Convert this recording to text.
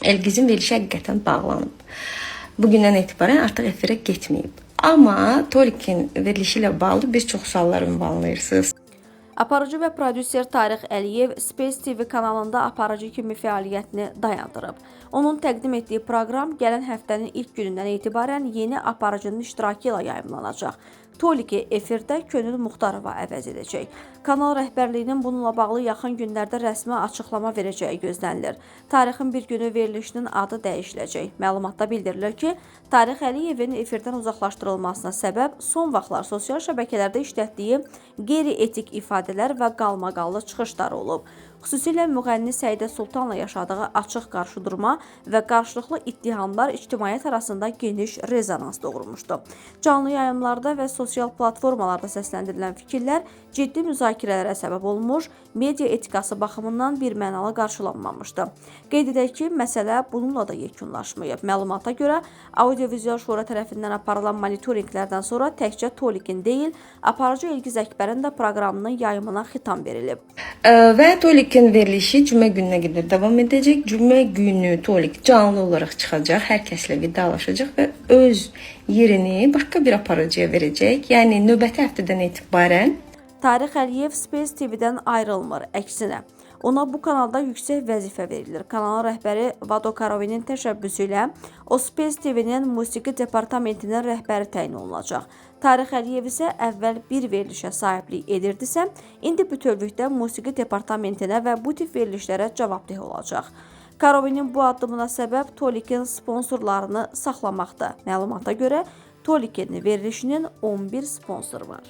Elgizin verilişi həqiqətən bağlanıb. Bugündən etibarən artıq efirə getməyib. Amma Tolikin verilişi ilə bağlı bir çox suallar ünvanlayırsınız. Aparıcı və prodüser Tarix Əliyev Space TV kanalında aparıcı kimi fəaliyyətini dayandırıb. Onun təqdim etdiyi proqram gələn həftənin ilk günündən etibarən yeni aparıcının iştirakı ilə yayımlanacaq. Toliki efirdə Könül Muxtarova əvəz edəcək. Kanal rəhbərliyinin bununla bağlı yaxın günlərdə rəsmi açıqlama verəcəyi gözlənilir. Tarixin bir günü verilişinin adı dəyişiləcək. Məlumatda bildirilir ki, Tarix Əliyevin efirdən uzaqlaşdırılmasına səbəb son vaxtlar sosial şəbəkələrdə işlətdiyi qeyri-etik ifadələr və qalmaqallı çıxışları olub. Xüsusilə müğənni Səidə Sultanla yaşadığı açıq qarşıdurma və qarşılıqlı ittihamlar ictimaiyyət arasında geniş rezonans doğurmuşdu. Canlı yayımlarda və sosial platformalarda səsləndirilən fikirlər ciddi müzakirələrə səbəb olmuş, media etikası baxımından bir mənalı qarşılanmamışdı. Qeyd edək ki, məsələ bununla da yekunlaşmayıb. Məlumata görə, Audiovizual Şura tərəfindən aparılan monitorinqlərdən sonra təkcə Tolikin deyil, aparıcı Elgiz Əkbərin də proqramının yayımına xitam verilib. Və Tolikin verilişi cümə gününə qədər davam edəcək. Cümə günü Tolik canlı olaraq çıxacaq, hər kəslə vidalaşacaq və öz yerini başqa bir aparıcıya verəcək. Yəni növbəti həftədən etibarən Tarix Əliyev Space TV-dən ayrılmır, əksinə. Ona bu kanalda yüksək vəzifə verilir. Kanalın rəhbəri Vado Karovinin təşəbbüsü ilə o Space TV-nin musiqi departamentinin rəhbəri təyin olunacaq. Tarix Əliyev isə əvvəl bir verilişə sahiblik edirdisə, indi bütövlükdə musiqi departamentinə və bu tip verilişlərə cavabdeh olacaq. Karovinin bu addımına səbəb Tolikin sponsorlarını saxlamaqda. Məlumata görə Tolikin verilişinin 11 sponsoru var.